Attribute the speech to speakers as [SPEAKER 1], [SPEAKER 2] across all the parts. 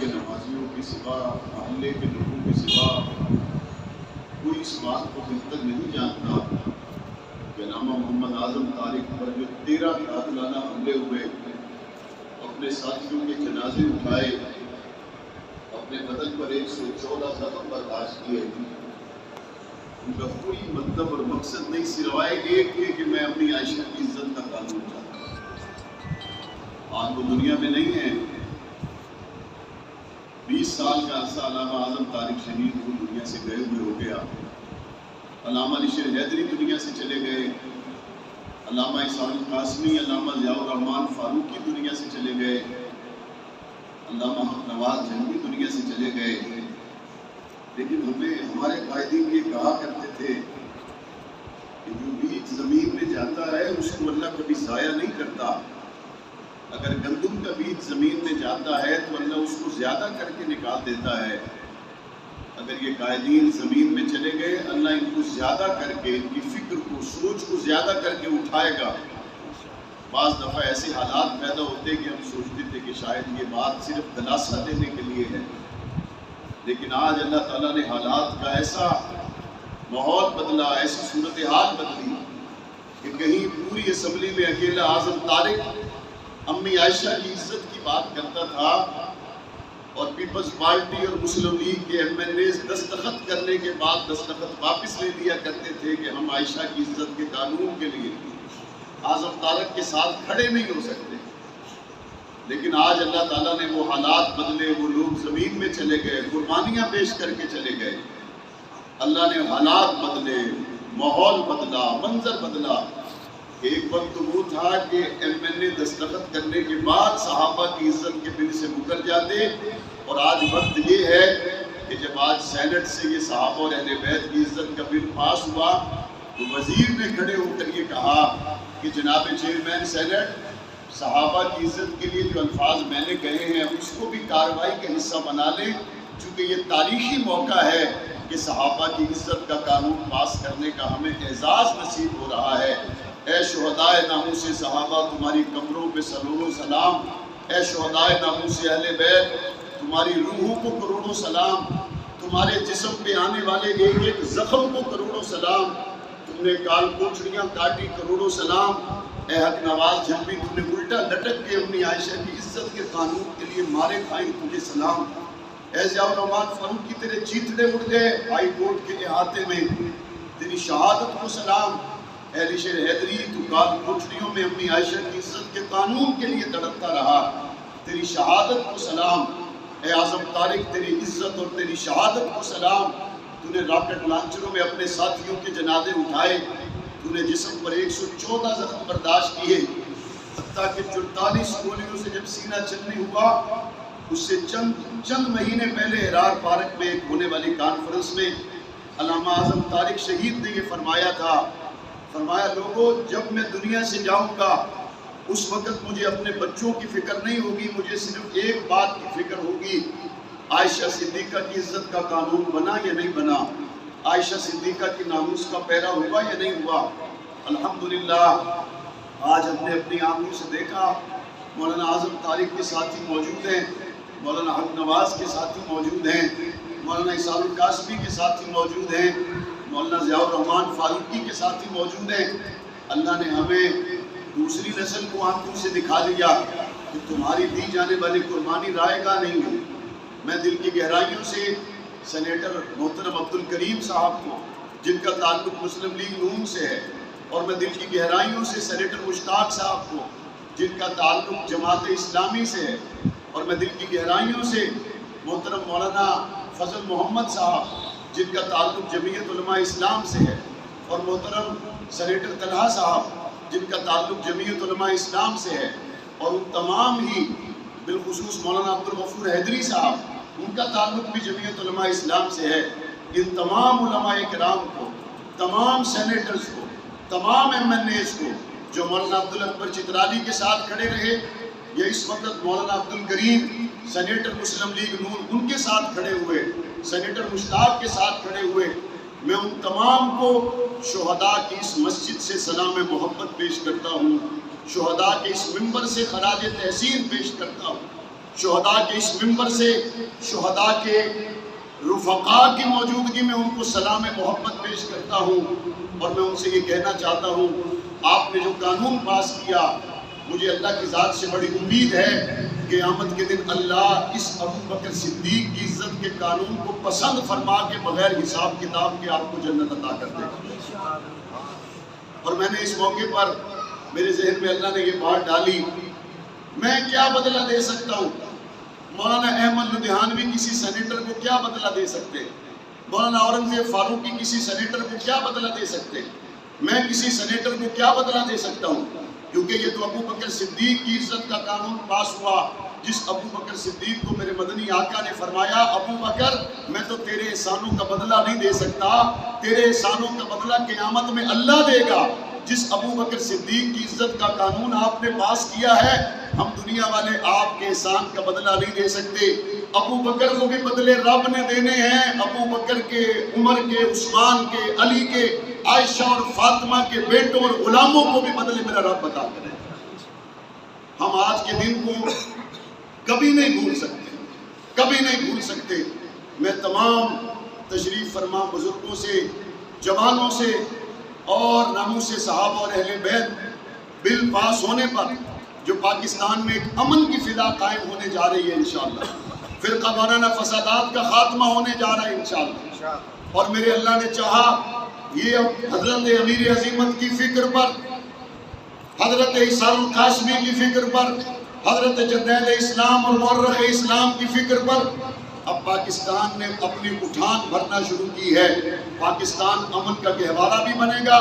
[SPEAKER 1] کے نمازیوں کے سوا، محلے کے لوگوں کے سوا کوئی اس بات کو بہتر نہیں جانتا کہ علامہ محمد اعظم طارق پر جو 13 قاتلانہ حملے ہوئے، اپنے ساتھیوں کے جنازے اٹھائے، اپنے بدن پر 114 زخم برداشت کیے، ان کا کوئی مطلب اور مقصد نہیں سوائے ایک کہ میں اپنی عائشہ کی عزت کا قانون چاہتا ہوں۔ آج وہ دنیا میں نہیں ہے۔ 20 سال کا عرصہ علامہ اعظم طارق شہید کو دنیا سے گئے ہوئے ہو گیا۔ علامہ علی شیر حیدری دنیا سے چلے گئے، علامہ احسان القاسمی، علامہ ضیاء الرحمن فاروقی دنیا سے چلے گئے، علامہ حق نواز جنگی دنیا سے چلے گئے، لیکن ہمارے قائدین یہ کہا کرتے تھے کہ جو بیج زمین میں جاتا ہے اس کو اللہ کبھی ضائع نہیں کرتا۔ اگر گندم کا بیج زمین میں جاتا ہے تو اللہ اس کو زیادہ کر کے نکال دیتا ہے۔ اگر یہ قائدین زمین میں چلے گئے، اللہ ان کو زیادہ کر کے، ان کی فکر کو، سوچ کو زیادہ کر کے اٹھائے گا۔ بعض دفعہ ایسے حالات پیدا ہوتے کہ ہم سوچتے تھے کہ شاید یہ بات صرف دلاسا دینے کے لیے ہے، لیکن آج اللہ تعالیٰ نے حالات کا ایسا ماحول بدلا، ایسی صورتحال بدلی کہ کہیں پوری اسمبلی میں اکیلا اعظم طارق امی عائشہ کی عزت کی بات کرتا تھا، اور پیپلز پارٹی اور مسلم لیگ کے ایم این ایز دستخط کرنے کے بعد دستخط واپس لے لیا کرتے تھے کہ ہم عائشہ کی عزت کے قانون کے لیے اعظم طارق کے ساتھ کھڑے نہیں ہو سکتے۔ لیکن آج اللہ تعالیٰ نے وہ حالات بدلے، وہ لوگ زمین میں چلے گئے، قربانیاں پیش کر کے چلے گئے۔ اللہ نے حالات بدلے، ماحول بدلا، منظر بدلا۔ ایک وقت وہ تھا کہ ایم این اے دستخط کرنے کے بعد صحابہ کی عزت کے بل سے مکر جاتے، اور آج وقت یہ ہے کہ جب آج سینٹ سے یہ صحابہ اور اہل بیت کی عزت کا بل پاس ہوا تو وزیر نے کھڑے ہو کر یہ کہا کہ جناب چیئرمین سینٹ، صحابہ کی عزت کے لیے جو الفاظ میں نے کہے ہیں اس کو بھی کارروائی کا حصہ بنا لیں، چونکہ یہ تاریخی موقع ہے کہ صحابہ کی عزت کا قانون پاس کرنے کا ہمیں اعزاز نصیب ہو رہا ہے۔ اے شہدائے ناموس صحابہ، تمہاری قبروں پہ سلام و سلام۔ اے شہدائے ناموس اہل بیت، تمہاری روحوں کو کروڑوں سلام۔ تمہارے جسم پہ آنے والے ایک ایک زخم کو کروڑوں سلام۔ تم نے کال کوچڑیاں کاٹی، کروڑوں سلام۔ اے حق نواز جنگی، تم نے الٹا لٹک کے اپنی عائشہ کی عزت کے قانون کے لیے مارے کھائیں، تجھے سلام۔ اے ضیاء الرحمن فاروقی، تیرے چیتڑے اڑ گئے ہائی کورٹ کے احاطے میں، تیری شہادت کو سلام۔ اے علی شیر حیدری، تو کال کوچڑیوں میں اپنی عائشہ کی عزت کے قانون کے لیے تڑپتا رہا، تیری شہادت کو سلام۔ اے اعظم طارق، تیری عزت اور تیری شہادت کو سلام۔ تو نے راکٹ لانچروں میں اپنے ساتھیوں کے جنازے اٹھائے، تو نے جسم پر 114 زخم برداشت کیے، حتیٰ کہ 44 گولیوں سے جب سینہ چلنی ہوا، اس سے چند مہینے پہلے ہرار پارک میں ایک ہونے والی کانفرنس میں علامہ اعظم طارق شہید نے یہ فرمایا تھا، فرمایا لوگوں، جب میں دنیا سے جاؤں گا اس وقت مجھے اپنے بچوں کی فکر نہیں ہوگی، مجھے صرف ایک بات کی فکر ہوگی، عائشہ صدیقہ کی عزت کا قانون بنا یا نہیں بنا، عائشہ صدیقہ کی ناموس کا پیرا ہوا یا نہیں ہوا۔ الحمدللہ آج ہم نے اپنی آنکھوں سے دیکھا، مولانا اعظم طارق کے ساتھی موجود ہیں، مولانا حق نواز کے ساتھی موجود ہیں، مولانا احسان القاسمی کے ساتھی موجود ہیں، مولانا ضیاء الرحمن فاروقی کے ساتھی موجود ہیں۔ اللہ نے ہمیں دوسری نسل کو آنکھوں سے دکھا دیا کہ تمہاری دی جانے والی قربانی رائے گاہ نہیں ہے۔ میں دل کی گہرائیوں سے سینیٹر محترم عبدالکریم صاحب کو، جن کا تعلق مسلم لیگ نون سے ہے، اور میں دل کی گہرائیوں سے سینیٹر مشتاق صاحب کو، جن کا تعلق جماعت اسلامی سے ہے، اور میں دل کی گہرائیوں سے محترم مولانا فضل محمد صاحب، جن کا تعلق جمعیت علماء اسلام سے ہے، اور محترم سینیٹر طلحہ صاحب، جن کا تعلق جمعیت علماء اسلام سے ہے، اور ان تمام ہی بالخصوص مولانا عبدالغفور حیدری صاحب، ان کا تعلق بھی جمعیت علماء اسلام سے ہے۔ ان تمام علماء کرام کو، تمام سینیٹرز کو، تمام ایم این ایز کو جو مولانا عبدالاکبر چترالی کے ساتھ کھڑے رہے، یا اس وقت مولانا عبدالکریم سینیٹر مسلم لیگ نون ان کے ساتھ کھڑے ہوئے، سینیٹر مشتاق کے ساتھ کھڑے ہوئے، میں ان تمام کو شہداء کی اس مسجد سے سلام محبت پیش کرتا ہوں، شہداء کے اس منبر سے خراج تحسین پیش کرتا ہوں، شہداء کے اس منبر سے شہداء کے رفقاء کی موجودگی میں ان کو سلام محبت پیش کرتا ہوں، اور میں ان سے یہ کہنا چاہتا ہوں آپ نے جو قانون پاس کیا، مجھے اللہ کی ذات سے بڑی امید ہے کہ قیامت کے دن اللہ اس ابو بکر صدیق کی عزت کے قانون کو پسند فرما کے بغیر حساب کتاب کے آپ کو جنت عطا کر دے گا۔ اور میں نے اس موقع پر میرے ذہن میں اللہ نے یہ بات ڈالی، میں کیا بدلہ دے سکتا ہوں؟ مولانا احمد لدھیانوی کسی سینیٹر کو کیا بدلہ دے سکتے؟ مولانا اورنگزیب فاروقی کسی سینیٹر کو کیا بدلہ دے سکتے؟ میں کسی سینیٹر کو کیا بدلہ دے سکتا ہوں؟ کیونکہ یہ تو ابو بکر صدیق کی عزت کا قانون پاس ہوا، جس ابو بکر صدیق کو میرے مدنی آقا نے فرمایا ابو بکر میں تو تیرے احسانوں کا بدلہ نہیں دے سکتا، تیرے احسانوں کا بدلہ قیامت میں اللہ دے گا۔ جس ابو بکر صدیق کی عزت کا قانون آپ نے پاس کیا ہے، ہم دنیا والے آپ کے احسان کا بدلہ نہیں دے سکتے۔ ابو بکر کو بھی بدلے رب نے دینے ہیں، ابو بکر کے، عمر کے، عثمان کے، علی کے، عائشہ اور فاطمہ کے بیٹوں اور غلاموں کو بھی بدلے میرا رب عطا کرے۔ ہم آج کے دن کو کبھی نہیں بھول سکتے، کبھی نہیں بھول سکتے۔ میں تمام تشریف فرما بزرگوں سے، جوانوں سے اور ناموس صحابہ اور اہل بیت بل پاس ہونے پر جو پاکستان میں ایک امن کی فضا قائم ہونے جا رہی ہے انشاءاللہ، فرقہ وارانہ فسادات کا خاتمہ ہونے جا رہا ہے انشاءاللہ، اور میرے اللہ نے چاہا یہ حضرت امیر عظیمت کی فکر پر، حضرت عیسیٰ القاسمی کی فکر پر، حضرت جدید اسلام اور مورخ اسلام کی فکر پر اب پاکستان نے اپنی اٹھان بھرنا شروع کی ہے۔ پاکستان امن کا گہوارہ بھی بنے گا،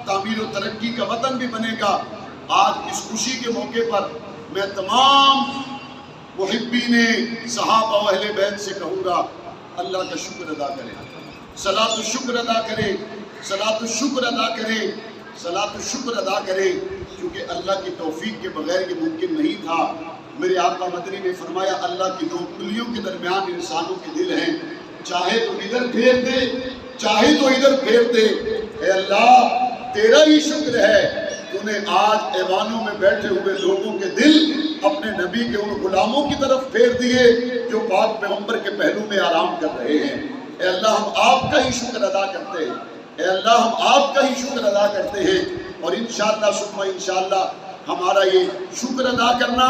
[SPEAKER 1] تعمیر و ترقی کا وطن بھی بنے گا۔ آج اس خوشی کے موقع پر میں تمام محبین صحابہ و اہل بیت سے کہوں گا اللہ کا شکر ادا کریں، صلاۃ الشکر ادا کریں، صلاۃ الشکر ادا کریں، صلاۃ الشکر ادا کریں، کیونکہ اللہ کی توفیق کے بغیر یہ ممکن نہیں تھا۔ میرے آقا مدنی نے فرمایا اللہ کی دو انگلیوں کے درمیان انسانوں کے دل ہیں، چاہے تو ادھر پھیر دے، چاہے تو ادھر پھیر دے۔ اے اللہ تیرا ہی شکر ہے تو نے آج ایوانوں میں بیٹھے ہوئے لوگوں کے دل اپنے نبی کے ان غلاموں کی طرف پھیر دیے جو پاک پیغمبر کے پہلو میں آرام کر رہے ہیں۔ اے اللہ ہم آپ کا ہی شکر ادا کرتے ہیں، اے اللہ ہم آپ کا ہی شکر ادا کرتے ہیں، اور انشاءاللہ ثم انشاءاللہ ہمارا یہ شکر ادا کرنا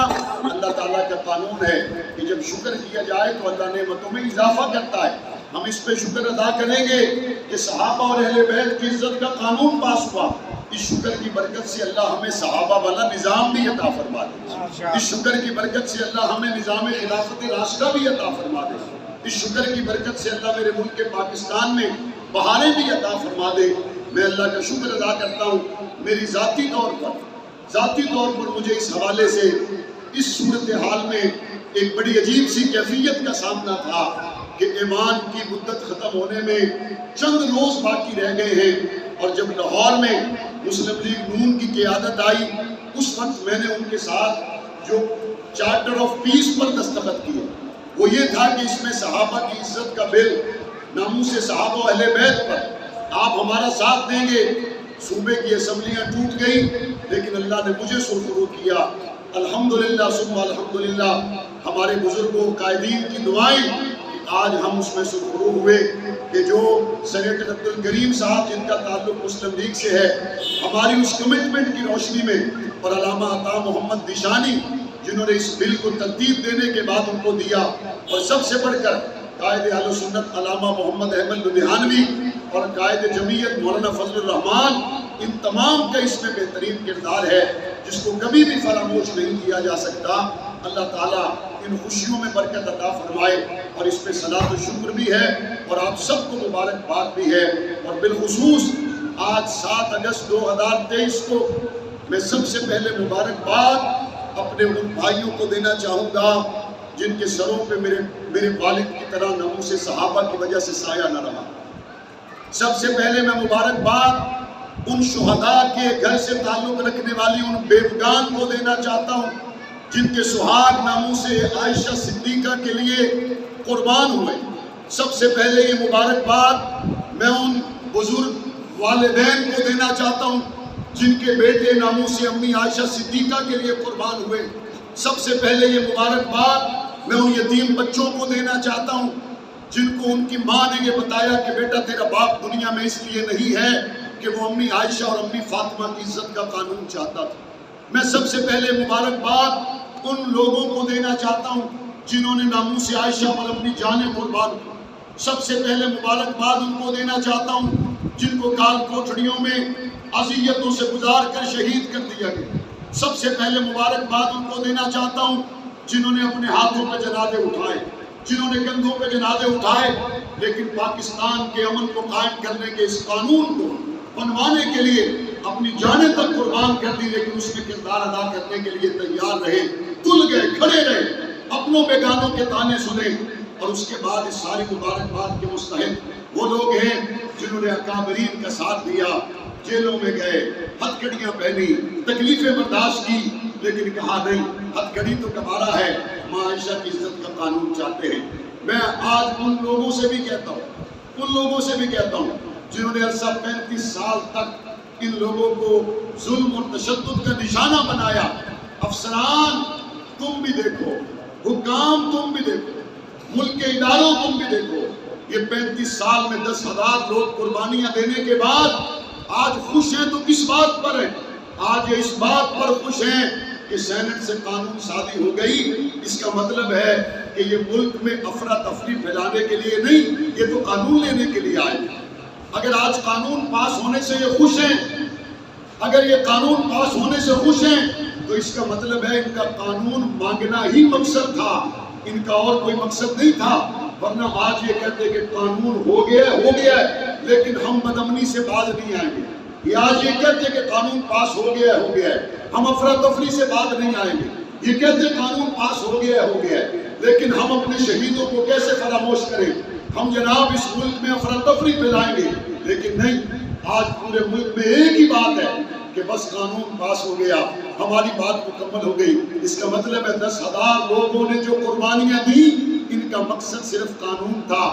[SPEAKER 1] اللہ تعالیٰ کا قانون ہے کہ جب شکر کیا جائے تو اللہ نعمتوں میں اضافہ کرتا ہے۔ ہم اس پہ شکر ادا کریں گے کہ صحابہ اور اہل بیت کی عزت کا قانون پاس ہوا۔ اس شکر کی برکت سے اللہ ہمیں صحابہ والا نظام بھی عطا فرما دے، اس شکر کی برکت سے اللہ ہمیں نظام خلافت راشدہ بھی عطا فرما دے، اس شکر کی برکت سے اللہ میرے ملک پاکستان میں بہاریں بھی عطا فرما دے۔ میں اللہ کا شکر ادا کرتا ہوں۔ میری ذاتی طور پر مجھے اس حوالے سے اس صورتحال میں ایک بڑی عجیب سی کیفیت کا سامنا تھا کہ ایمان کی مدت ختم ہونے میں چند روز باقی رہ گئے ہیں، اور جب لاہور میں مسلم لیگ نون کی قیادت آئی اس وقت میں نے ان کے ساتھ جو چارٹر آف پیس پر دستخط کیے وہ یہ تھا کہ اس میں صحابہ کی عزت کا بل، ناموس صحابہ و اہل بیت پر آپ ہمارا ساتھ دیں گے۔ صوبے کی اسمبلیاں ٹوٹ گئی لیکن اللہ نے مجھے سرخرو کیا۔ الحمدللہ ثم الحمدللہ ہمارے بزرگوں قائدین کی دعائیں آج ہم اس میں سرخرو ہوئے کہ جو سینیٹر عبدالکریم صاحب جن کا تعلق مسلم لیگ سے ہے، ہماری اس کمٹمنٹ کی روشنی میں، اور علامہ عطا محمد دیشانی جنہوں نے اس بل کو ترتیب دینے کے بعد ان کو دیا، اور سب سے بڑھ کر قائد اہل سنت علامہ محمد احمد لدھیانوی اور قائد جمعیت مولانا فضل الرحمان، ان تمام کا اس میں بہترین کردار ہے جس کو کبھی بھی فراموش نہیں کیا جا سکتا۔ اللہ تعالیٰ ان خوشیوں میں برکت عطا فرمائے، اور اس پہ صلاۃ و شکر بھی ہے اور آپ سب کو مبارکباد بھی ہے۔ اور بالخصوص آج 7 اگست 2023 کو میں سب سے پہلے مبارکباد اپنے ان بھائیوں کو دینا چاہوں گا جن کے سروں پہ میرے والد کی طرح ناموس صحابہ کی وجہ سے سایہ نہ رہا۔ سب سے پہلے میں مبارکباد ان شہداء کے گھر سے تعلق رکھنے والی ان بیوگان کو دینا چاہتا ہوں جن کے سہاگ ناموس عائشہ صدیقہ کے لیے قربان ہوئے۔ سب سے پہلے یہ مبارکباد میں ان بزرگ والدین کو دینا چاہتا ہوں جن کے بیٹے ناموس امی عائشہ صدیقہ کے لیے قربان ہوئے۔ سب سے پہلے یہ مبارکباد میں ان یتیم بچوں کو دینا چاہتا ہوں جن کو ان کی ماں نے یہ بتایا کہ بیٹا تیرا باپ دنیا میں اس لیے نہیں ہے کہ وہ امی عائشہ اور امی فاطمہ کی عزت کا قانون چاہتا تھا۔ میں سب سے پہلے مبارکباد ان لوگوں کو دینا چاہتا ہوں جنہوں نے ناموس عائشہ پر اپنی جانیں قربان کی۔ سب سے پہلے مبارکباد ان کو دینا چاہتا ہوں جن کو کال کوٹڑیوں میں اذیتوں سے گزار کر شہید کر دیا گیا۔ سب سے پہلے مبارکباد ان کو دینا چاہتا ہوں جنہوں نے اپنے ہاتھوں پہ جنازے اٹھائے، جنہوں نے کندھوں پہ جنازے اٹھائے، لیکن پاکستان کے امن کو قائم کرنے کے اس قانون کو بنوانے کے لیے اپنی جانیں تک قربان کر دی، لیکن اس میں کردار ادا کرنے کے لیے تیار رہے، تل گئے، کھڑے رہے، اپنوں بیگانوں کے تانے سنے۔ اور اس کے بعد اس ساری مبارکباد کے مستحق وہ لوگ ہیں جنہوں نے اکابرین کا ساتھ دیا، جیلوں میں گئے، ہتھکڑیاں پہنی، تکلیفیں برداشت کی، لیکن کہا نہیں ہتھکڑی تو کبھارا ہے، ماں عائشہ کی عزت کا قانون چاہتے ہیں۔ میں آج ان لوگوں سے بھی کہتا ہوں جنہوں نے عرصہ 35 سال تک ان لوگوں کو ظلم اور تشدد کا نشانہ بنایا۔ افسران تم بھی دیکھو، حکام تم بھی دیکھو، ملک کے اداروں تم بھی دیکھو، یہ 35 سال میں 10,000 لوگ قربانیاں دینے کے بعد آج خوش ہیں تو کس بات پر ہیں؟ آج یہ اس بات پر خوش ہیں کہ سینٹ سے قانون سازی ہو گئی۔ اس کا مطلب ہے کہ یہ ملک میں افراتفری پھیلانے کے لیے نہیں، یہ تو قانون لینے کے لیے آئے۔ اگر آج قانون پاس ہونے سے یہ خوش ہیں، اگر یہ قانون پاس ہونے سے خوش ہیں، تو اس کا مطلب ہے ان کا قانون مانگنا ہی مقصد تھا، ان کا اور کوئی مقصد نہیں تھا۔ ورنہ آج یہ کہتے کہ قانون ہو گیا ہے، لیکن ہم بدامنی سے باز نہیں آئیں گے۔ یہ آج یہ کہتے کہ قانون پاس ہو گیا ہے، ہم افراتفری سے باز نہیں آئیں گے۔ یہ کہتے قانون پاس ہو گیا ہے، لیکن ہم اپنے شہیدوں کو کیسے فراموش کریں؟ ہم جناب اس ملک میں افراتفری پھیلائیں گے، لیکن نہیں، آج پورے ملک میں ایک ہی بات ہے کہ بس قانون پاس ہو گیا، ہماری بات مکمل ہو گئی۔ اس کا مطلب ہے 10,000 لوگوں نے جو قربانیاں دی، ان کا مقصد صرف قانون تھا۔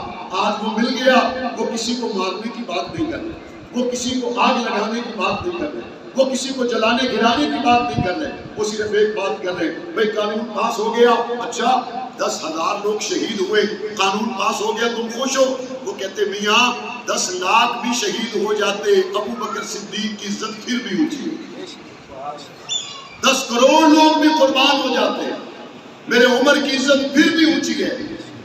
[SPEAKER 1] آج وہ مل گیا، وہ کسی کو مارنے کی بات نہیں کر رہے، وہ کسی کو آگ لگانے کی بات نہیں کر رہے، وہ کسی کو جلانے گرانے کی بات نہیں کر رہے، وہ صرف ایک بات کر رہے ہیں، بھئی قانون پاس ہو گیا، اچھا 10,000 لوگ شہید ہوئے، قانون پاس ہو گیا، تم خوش ہو؟ وہ کہتے میاں 10 لاکھ بھی شہید ہو جاتے، ابو بکر صدیق کی عزت پھر بھی اونچی ہوتی، 10 کروڑ لوگ بھی قربان ہو جاتے، میرے عمر کی عزت پھر بھی اونچی ہے،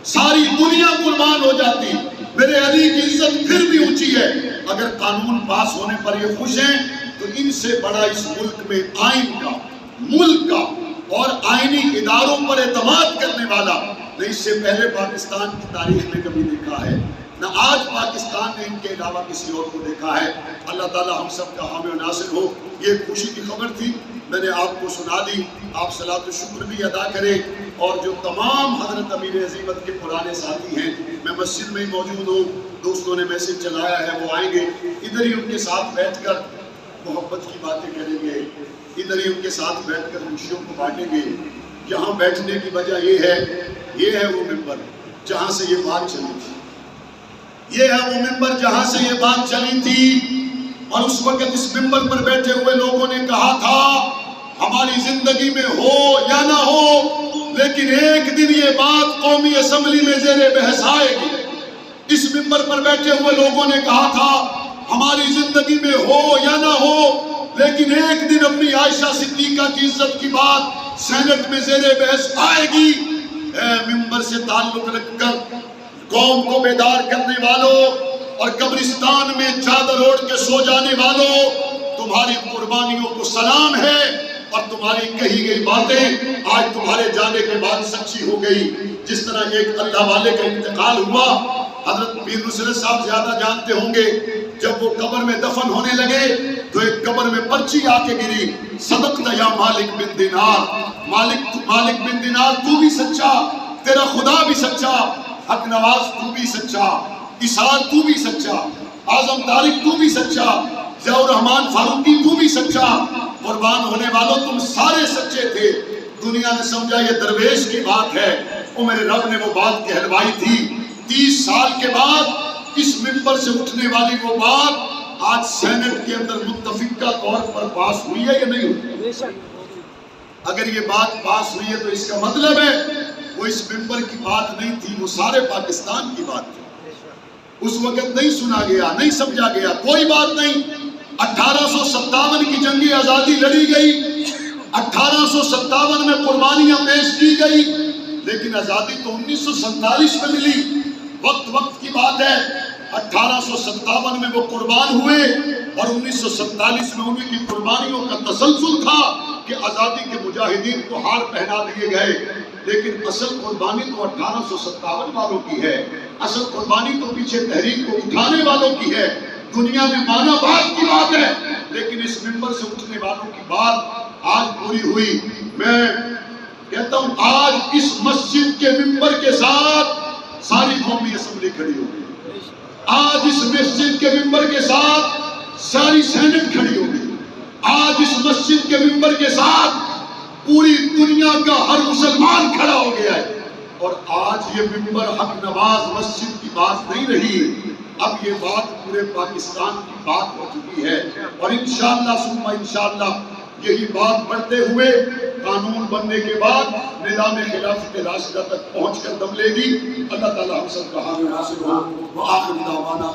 [SPEAKER 1] ساری دنیا قربان ہو جاتی، میرے علی کی عزت پھر بھی اونچی ہے۔ اگر قانون پاس ہونے پر یہ خوش ہیں تو ان سے بڑا اس ملک میں آئین کا، ملک کا اور آئینی اداروں پر اعتماد کرنے والا نہ اس سے پہلے پاکستان کی تاریخ میں کبھی دیکھا ہے، نہ آج پاکستان نے ان کے علاوہ کسی اور کو دیکھا ہے۔ اللہ تعالی ہم سب کا حامی و ناصر ہو۔ یہ خوشی کی خبر تھی، میں نے آپ کو سنا دی، آپ صلاۃ و شکر بھی ادا کریں، اور جو تمام حضرت امیر عظیمت کے پرانے ساتھی ہیں، میں مسجد میں ہی موجود ہوں، دوستوں نے میسج چلایا ہے وہ آئیں گے، ادھر ہی ان کے ساتھ بیٹھ کر محبت کی باتیں کریں گے، ادھر ہی ان کے ساتھ بیٹھ کر خوشیوں کو بانٹیں گے۔ یہاں بیٹھنے کی وجہ یہ ہے وہ ممبر جہاں سے یہ بات چلی تھی، یہ ہے وہ ممبر جہاں سے یہ بات چلی تھی، اور اس وقت اس ممبر پر بیٹھے ہوئے لوگوں نے کہا تھا ہماری زندگی میں ہو یا نہ ہو، لیکن ایک دن یہ بات قومی اسمبلی میں زیر بحث آئے گی۔ اس ممبر پر بیٹھے ہوئے لوگوں نے کہا تھا ہماری زندگی میں ہو یا نہ ہو، لیکن ایک دن امی عائشہ صدیقہ کی عزت کی بات سینٹ میں زیر بحث آئے گی۔ اے ممبر سے تعلق رکھ کر قوم کو بیدار کرنے والوں اور قبرستان میں چادر اوڑھ کے سو جانے والوں، تمہاری قربانیوں کو سلام ہے، اور تمہاری کہی گئی باتیں آج تمہارے جانے کے بعد سچی ہو گئی۔ جس طرح ایک اللہ والے کا انتقال ہوا، حضرت پیر نصرت صاحب زیادہ جانتے ہوں گے، جب وہ قبر میں دفن ہونے لگے تو ایک قبر میں پرچی آ کے گری، صدقت یا مالک بن دینار، مالک بن دینار تو بھی سچا، تیرا خدا بھی سچا، حق نواز تو بھی سچا، اسحاق تو بھی سچا، اعظم طارق تو بھی سچا، ضیاء الرحمن فاروقی تو بھی سچا، قربان ہونے والوں تم سارے سچے تھے۔ دنیا نے سمجھا یہ درویش کی بات ہے، وہ میرے رب نے وہ بات کہلوائی تھی۔ 30 سال کے بعد اس ممبر سے اٹھنے والی وہ بات آج سینٹ کے اندر متفقہ طور پر پاس ہوئی ہے یا نہیں ہوئی؟ اگر یہ بات پاس ہوئی ہے تو اس کا مطلب ہے وہ اس ممبر کی بات نہیں تھی، وہ سارے پاکستان کی بات تھی۔ اس وقت نہیں سنا گیا، نہیں سمجھا گیا، کوئی بات نہیں۔ 1857 کی جنگ آزادی لڑی گئی، 1857 میں قربانیاں پیش کی گئی، لیکن آزادی تو 1947 میں ملی۔ وقت کی بات ہے، 1857 میں وہ قربان ہوئے اور 1947 میں انہیں کی قربانیوں کا تسلسل تھا کہ آزادی کے مجاہدین کو ہار پہنا دیے گئے، لیکن اصل قربانی تو 1857 والوں کی ہے، اصل قربانی تو پیچھے تحریک کو اٹھانے والوں کی ہے۔ دنیا میں مانا بات کی بات ہے، لیکن اس ممبر سے اٹھنے والوں کی بات آج پوری ہوئی۔ میں کہتا ہوں آج اس مسجد کے ممبر کے ساتھ ساری قومی اسمبلی کھڑی ہو گئی، آج اس مسجد کے ممبر کے ساتھ ساری سینٹ کھڑی ہو گئی، آج اس مسجد کے ممبر کے ساتھ پوری دنیا کا ہر مسلمان کھڑا ہو گیا ہے۔ اور آج یہ ممبر حق نواز مسجد کی بات نہیں رہی، اب یہ بات پورے پاکستان کی بات ہو چکی ہے، اور انشاءاللہ ثم انشاءاللہ یہی بات بڑھتے ہوئے قانون بننے کے بعد نظام خلافت راشدہ تک پہنچ کر دم لے گی۔ اللہ تعالیٰ ہم سب کا حامی ناصر ہو۔ وآخر دعوانا